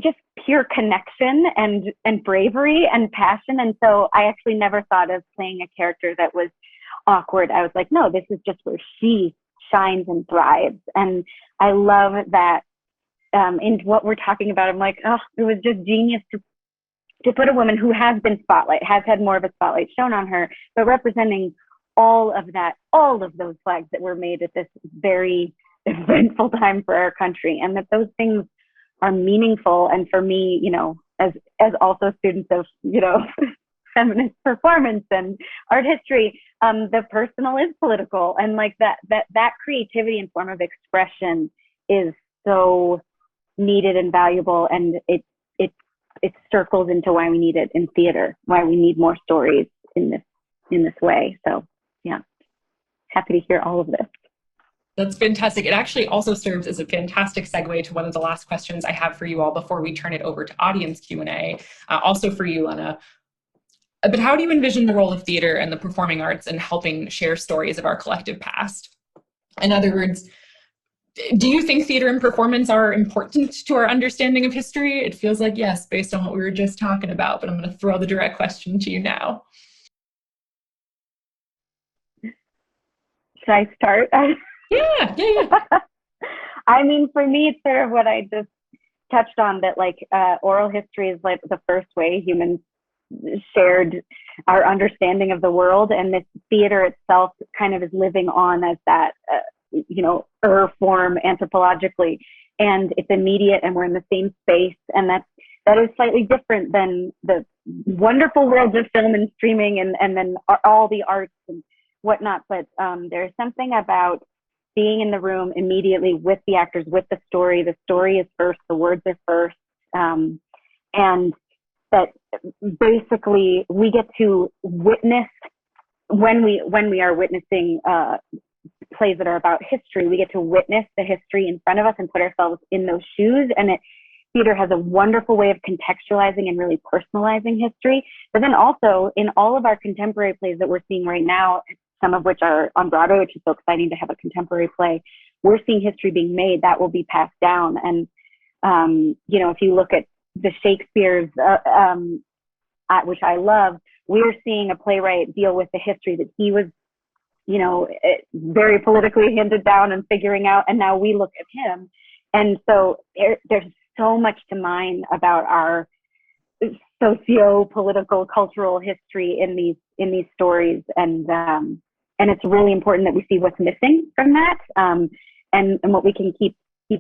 Speaker 4: just pure connection and bravery and passion. And so I actually never thought of playing a character that was awkward. I was like, no, this is just where she shines and thrives. And I love that in what we're talking about. I'm like, oh, it was just genius to put a woman who has been has had more of a spotlight shown on her, but representing all of those flags that were made at this very eventful time for our country, and that those things are meaningful. And for me, you know, as also students of, you know, feminist performance and art history, the personal is political, and like that creativity and form of expression is so needed and valuable, and it circles into why we need it in theater, why we need more stories in this way. So yeah, happy to hear all of this.
Speaker 1: That's fantastic. It actually also serves as a fantastic segue to one of the last questions I have for you all before we turn it over to audience Q&A, also for you, Lenne. But how do you envision the role of theater and the performing arts in helping share stories of our collective past? In other words, do you think theater and performance are important to our understanding of history? It feels like yes, based on what we were just talking about, but I'm going to throw the direct question to you now.
Speaker 4: Should I start?
Speaker 1: Yeah.
Speaker 4: I mean, for me, it's sort of what I just touched on, that like oral history is like the first way humans shared our understanding of the world, and this theater itself kind of is living on as that you know, form anthropologically, and it's immediate, and we're in the same space, and that is slightly different than the wonderful worlds of film and streaming and then all the arts and whatnot. But there's something about being in the room immediately with the actors, with the story. The story is first, the words are first, and that basically we get to witness, when we are witnessing plays that are about history, we get to witness the history in front of us and put ourselves in those shoes. And theater has a wonderful way of contextualizing and really personalizing history. But then also in all of our contemporary plays that we're seeing right now, some of which are on Broadway, which is so exciting to have a contemporary play, we're seeing history being made that will be passed down. And, you know, if you look at the Shakespeare's, which I love, we're seeing a playwright deal with the history that he was, you know, very politically handed down and figuring out, and now we look at him. And so there's so much to mine about our socio-political, cultural history in these stories, and it's really important that we see what's missing from that, and what we can keep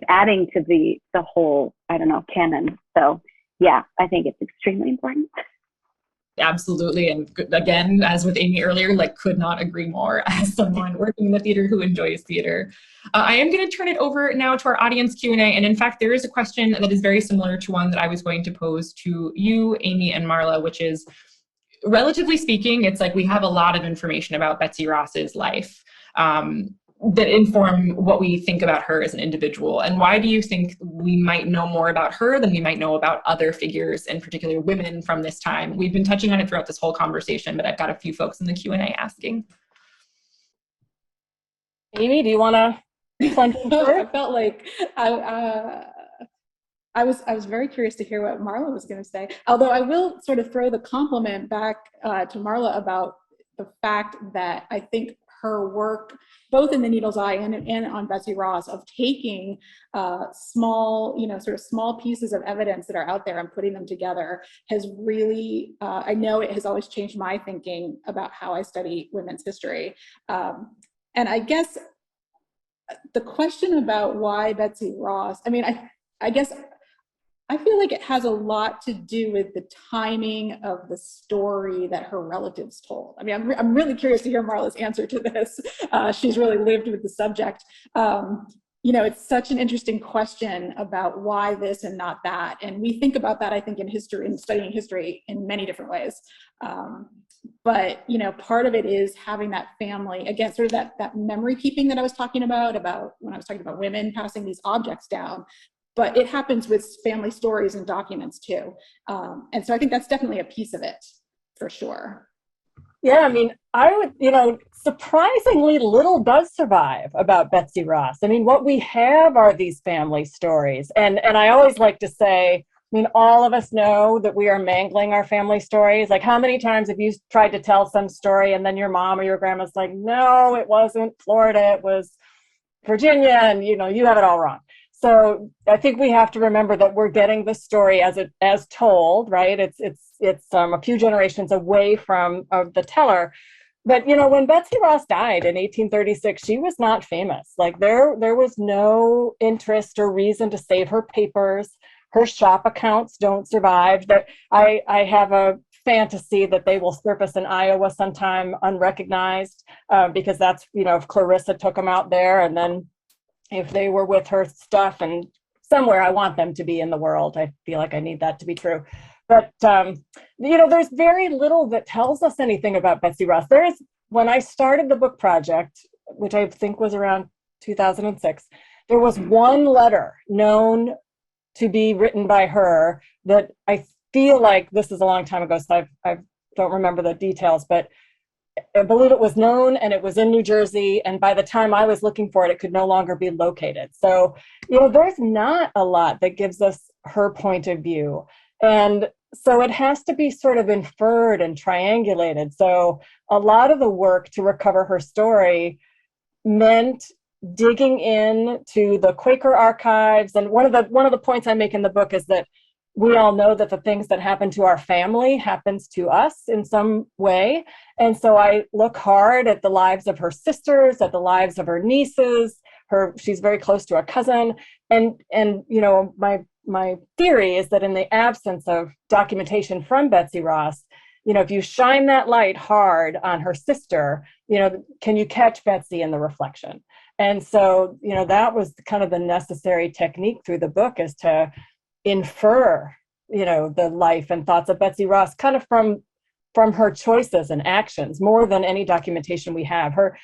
Speaker 4: adding to the whole, I don't know, canon. So yeah, I think it's extremely important.
Speaker 1: Absolutely. And again, as with Aimee earlier, like could not agree more as someone working in the theater who enjoys theater. I am going to turn it over now to our audience Q&A. And in fact, there is a question that is very similar to one that I was going to pose to you, Aimee and Marla, which is, relatively speaking, it's like we have a lot of information about Betsy Ross's life that inform what we think about her as an individual. And why do you think we might know more about her than we might know about other figures, in particular women from this time? We've been touching on it throughout this whole conversation, but I've got a few folks in the Q&A asking.
Speaker 3: Aimee, do you want to plunge in first?
Speaker 2: I felt like I was very curious to hear what Marla was going to say. Although I will sort of throw the compliment back to Marla about the fact that I think her work, both in The Needle's Eye and on Betsy Ross, of taking small, you know, sort of small pieces of evidence that are out there and putting them together has really, I know it has always changed my thinking about how I study women's history. And I guess the question about why Betsy Ross, I mean, I guess I feel like it has a lot to do with the timing of the story that her relatives told. I mean, I'm really curious to hear Marla's answer to this. She's really lived with the subject. You know, it's such an interesting question about why this and not that. And we think about that, I think, in history, in studying history in many different ways. But, you know, part of it is having that family, again, sort of that memory keeping that I was talking about when I was talking about women passing these objects down. But it happens with family stories and documents too. And so I think that's definitely a piece of it, for sure.
Speaker 3: Yeah, I mean, I would, you know, surprisingly little does survive about Betsy Ross. I mean, what we have are these family stories. And I always like to say, I mean, all of us know that we are mangling our family stories. Like, how many times have you tried to tell some story and then your mom or your grandma's like, no, it wasn't Florida, it was Virginia, and, you know, you have it all wrong. So I think we have to remember that we're getting the story as told, right? It's a few generations away from the teller. But, you know, when Betsy Ross died in 1836, she was not famous. Like, there was no interest or reason to save her papers. Her shop accounts don't survive. That I have a fantasy that they will surface in Iowa sometime unrecognized, because that's, you know, if Clarissa took them out there, and then if they were with her stuff, and somewhere I want them to be in the world. I feel like I need that to be true. But, you know, there's very little that tells us anything about Betsy Ross. When I started the book project, which I think was around 2006, there was one letter known to be written by her that I feel like, this is a long time ago, so I don't remember the details, but I believe it was known, and it was in New Jersey. And by the time I was looking for it, it could no longer be located. So, you know, there's not a lot that gives us her point of view. And so it has to be sort of inferred and triangulated. So a lot of the work to recover her story meant digging into the Quaker archives. And one of the points I make in the book is that we all know that the things that happen to our family happens to us in some way. And so I look hard at the lives of her sisters, at the lives of her nieces. She's very close to a cousin. And you know, my theory is that in the absence of documentation from Betsy Ross, you know, if you shine that light hard on her sister, you know, can you catch Betsy in the reflection? And so, you know, that was kind of the necessary technique through the book, is to infer, you know, the life and thoughts of Betsy Ross kind of from her choices and actions, more than any documentation we have. Her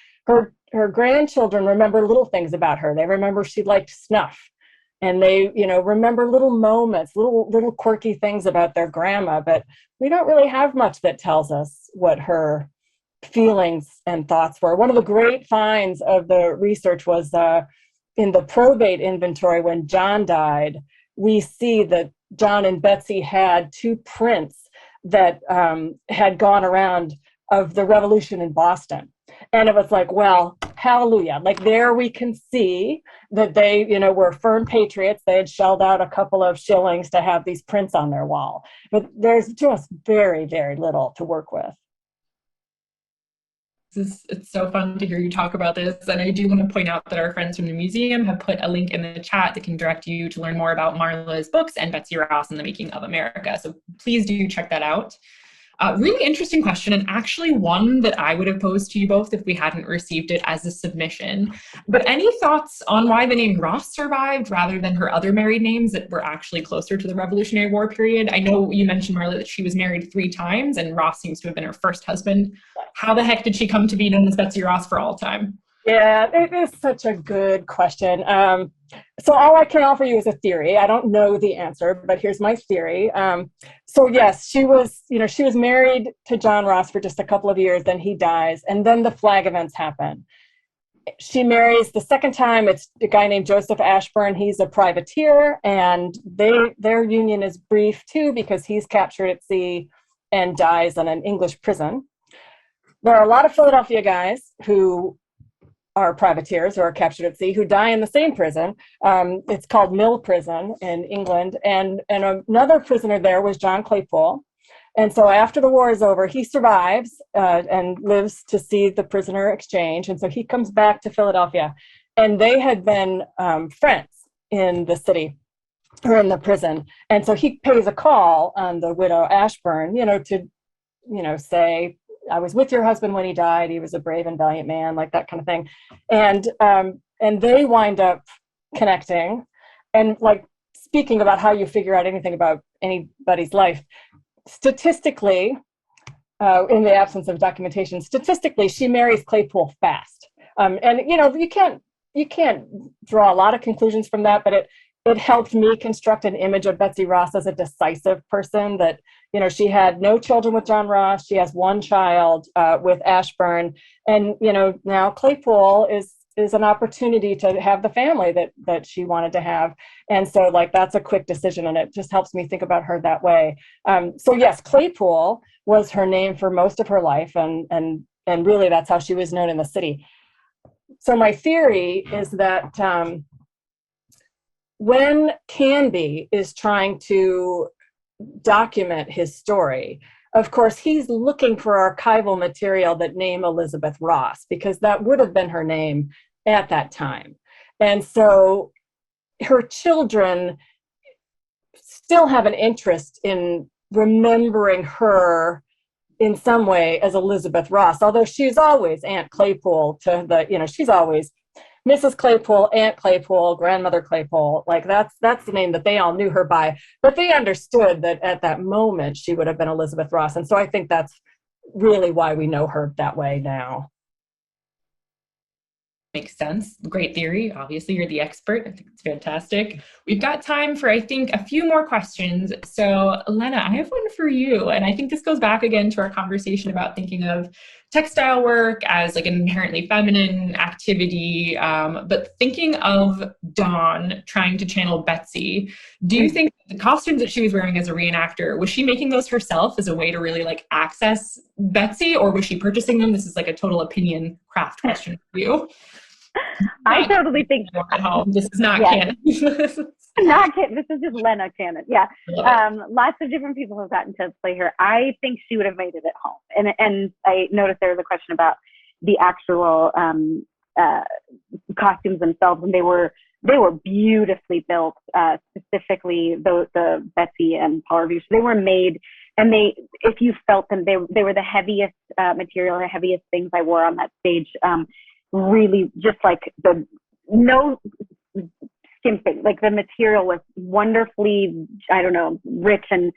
Speaker 3: grandchildren remember little things about her. They remember she liked snuff, and they, you know, remember little moments, little quirky things about their grandma. But we don't really have much that tells us what her feelings and thoughts were. One of the great finds of the research was in the probate inventory when John died. We see that John and Betsy had two prints that had gone around of the revolution in Boston. And it was like, well, hallelujah. Like, there we can see that they, you know, were firm patriots. They had shelled out a couple of shillings to have these prints on their wall. But there's just very, very little to work with.
Speaker 1: It's so fun to hear you talk about this. And I do want to point out that our friends from the museum have put a link in the chat that can direct you to learn more about Marla's books and Betsy Ross and the Making of America. So please do check that out. Really interesting question, and actually one that I would have posed to you both if we hadn't received it as a submission. But any thoughts on why the name Ross survived rather than her other married names that were actually closer to the Revolutionary War period? I know you mentioned, Marla, that she was married 3 times, and Ross seems to have been her first husband. How the heck did she come to be known as Betsy Ross for all time?
Speaker 3: Yeah, it is such a good question. So all I can offer you is a theory. I don't know the answer, but here's my theory. So yes, she was married to John Ross for just a couple of years, then he dies, and then the flag events happen. She marries the second time. It's a guy named Joseph Ashburn. He's a privateer, and their union is brief too, because he's captured at sea and dies in an English prison. There are a lot of Philadelphia guys who are privateers who are captured at sea who die in the same prison. It's called Mill Prison in England. And another prisoner there was John Claypoole. And so after the war is over, he survives and lives to see the prisoner exchange. And so he comes back to Philadelphia. And they had been friends in the city. or in the prison. And so he pays a call on the widow Ashburn, to, say, I was with your husband when he died. He was a brave and valiant man, like that kind of thing. And they wind up connecting, and like speaking about how you figure out anything about anybody's life. Statistically, in the absence of documentation, statistically, she marries Claypoole fast. And you can't draw a lot of conclusions from that, but it helped me construct an image of Betsy Ross as a decisive person. That she had no children with John Ross. She has one child with Ashburn, and now Claypoole is an opportunity to have the family that she wanted to have. And so like that's a quick decision, and it just helps me think about her that way. So yes, Claypoole was her name for most of her life, and really that's how she was known in the city. So my theory is that when Canby is trying to document his story, of course, he's looking for archival material that name Elizabeth Ross, because that would have been her name at that time. And so her children still have an interest in remembering her in some way as Elizabeth Ross, although she's always Aunt Claypoole she's always Mrs. Claypoole, Aunt Claypoole, Grandmother Claypoole. Like that's the name that they all knew her by, but they understood that at that moment she would have been Elizabeth Ross. And so I think that's really why we know her that way now.
Speaker 1: Makes sense. Great theory. Obviously, you're the expert. I think it's fantastic. We've got time for, I think, a few more questions. So, Lenne, I have one for you. And I think this goes back again to our conversation about thinking of textile work as like an inherently feminine activity. But thinking of Dawn trying to channel Betsy, do you think the costumes that she was wearing as a reenactor, was she making those herself as a way to really like access Betsy, or was she purchasing them? This is like a total opinion craft question for you.
Speaker 4: I totally think
Speaker 1: at home. This is not canon.
Speaker 4: Not canon. This is just Lenne canon. Yeah. Lots of different people have gotten to play her. I think she would have made it at home. And I noticed there was a question about the actual costumes themselves, and they were beautifully built. Specifically, the Betsy and Paul Revere. They were made, and if you felt them, they were the heaviest material, the heaviest things I wore on that stage. Really just like no skimping, like the material was wonderfully, rich, and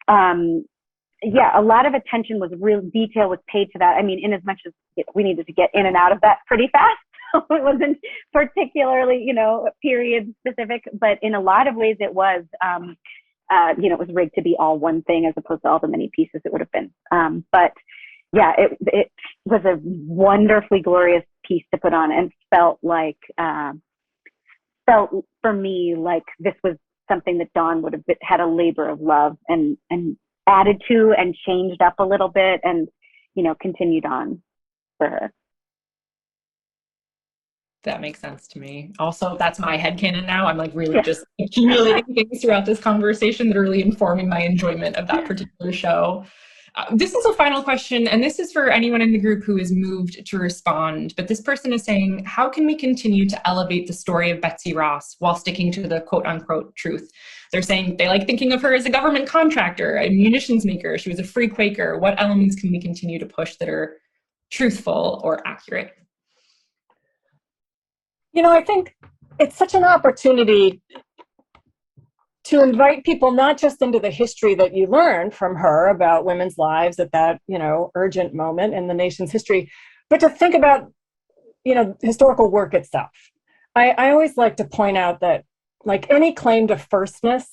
Speaker 4: a lot of attention real detail was paid to that. I mean, in as much as we needed to get in and out of that pretty fast, so it wasn't particularly, period specific, but in a lot of ways it was, it was rigged to be all one thing as opposed to all the many pieces it would have been. But yeah, it was a wonderfully glorious piece to put on, and felt for me like this was something that Dawn would have had a labor of love and added to and changed up a little bit, and continued on for her.
Speaker 1: That makes sense to me. Also, that's my headcanon now. I'm like really just accumulating things throughout this conversation that are really informing my enjoyment of that particular show. This is a final question, and this is for anyone in the group who is moved to respond. But this person is saying, how can we continue to elevate the story of Betsy Ross while sticking to the quote unquote truth? They're saying they like thinking of her as a government contractor, a munitions maker. She was a free Quaker. What elements can we continue to push that are truthful or accurate?
Speaker 3: I think it's such an opportunity to invite people not just into the history that you learned from her about women's lives at that, urgent moment in the nation's history, but to think about, historical work itself. I always like to point out that like any claim to firstness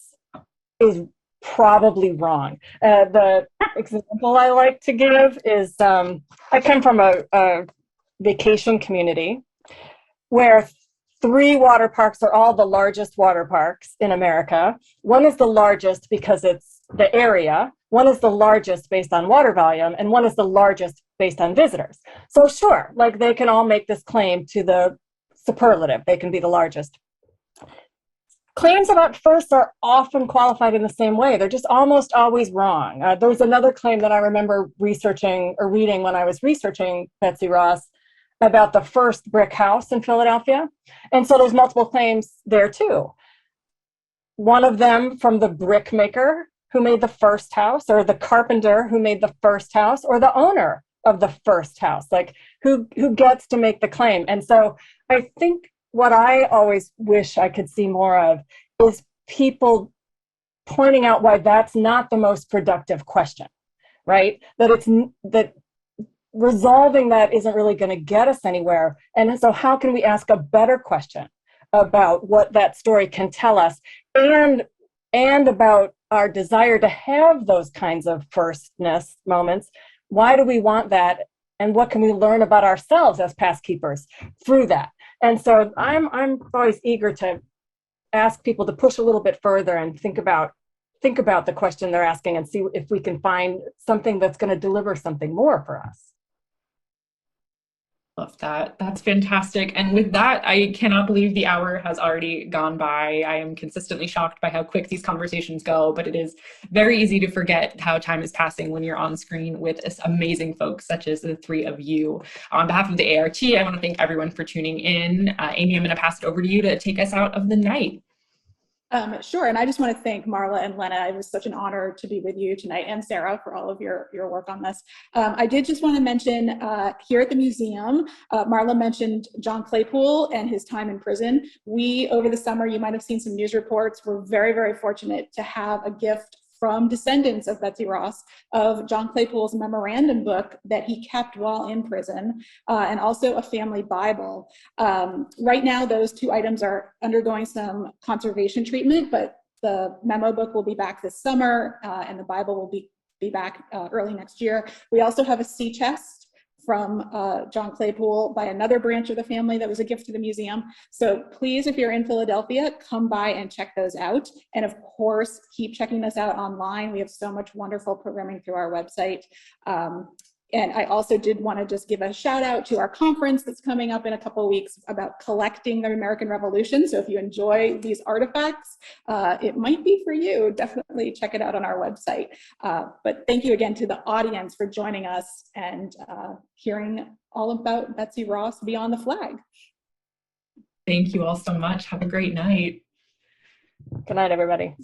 Speaker 3: is probably wrong. The example I like to give is I come from a vacation community where 3 water parks are all the largest water parks in America. One is the largest because it's the area. One is the largest based on water volume, and one is the largest based on visitors. So sure, like they can all make this claim to the superlative. They can be the largest. Claims about first are often qualified in the same way. They're just almost always wrong. There was another claim that I remember researching or reading when I was researching Betsy Ross about the first brick house in Philadelphia. And so there's multiple claims there too. one of them from the brickmaker who made the first house, or the carpenter who made the first house, or the owner of the first house, like who gets to make the claim. And so I think what I always wish I could see more of is people pointing out why that's not the most productive question, right? That resolving that isn't really going to get us anywhere. And so how can we ask a better question about what that story can tell us, and about our desire to have those kinds of firstness moments? Why do we want that? And what can we learn about ourselves as past keepers through that? And so I'm always eager to ask people to push a little bit further and think about the question they're asking, and see if we can find something that's going to deliver something more for us.
Speaker 1: Love that. That's fantastic. And with that, I cannot believe the hour has already gone by. I am consistently shocked by how quick these conversations go, but it is very easy to forget how time is passing when you're on screen with amazing folks such as the three of you. On behalf of the ART, I want to thank everyone for tuning in. Aimee, I'm going to pass it over to you to take us out of the night.
Speaker 2: Sure, and I just want to thank Marla and Lenne. It was such an honor to be with you tonight, and Sarah for all of your work on this. I did just want to mention here at the museum, Marla mentioned John Claypoole and his time in prison. We, over the summer, you might have seen some news reports, we're very, very fortunate to have a gift from descendants of Betsy Ross of John Claypoole's memorandum book that he kept while in prison, and also a family Bible. Right now, those two items are undergoing some conservation treatment, but the memo book will be back this summer, and the Bible will be back early next year. We also have a sea chest from John Claypoole by another branch of the family that was a gift to the museum. So please, if you're in Philadelphia, come by and check those out. And of course, keep checking us out online. We have so much wonderful programming through our website. And I also did want to just give a shout out to our conference that's coming up in a couple of weeks about collecting the American Revolution. So if you enjoy these artifacts, it might be for you. Definitely check it out on our website. But thank you again to the audience for joining us and hearing all about Betsy Ross Beyond the Flag.
Speaker 1: Thank you all so much. Have a great night.
Speaker 3: Good night, everybody.